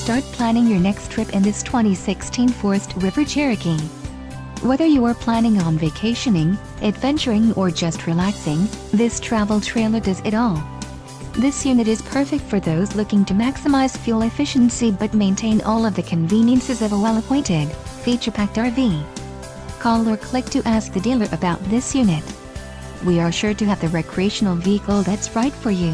start planning your next trip in this 2016 Forest River Cherokee. Whether you are planning on vacationing, adventuring or just relaxing, this travel trailer does it all. This unit is perfect for those looking to maximize fuel efficiency but maintain all of the conveniences of a well-appointed, feature-packed RV. Call or click to ask the dealer about this unit. We are sure to have the recreational vehicle that's right for you.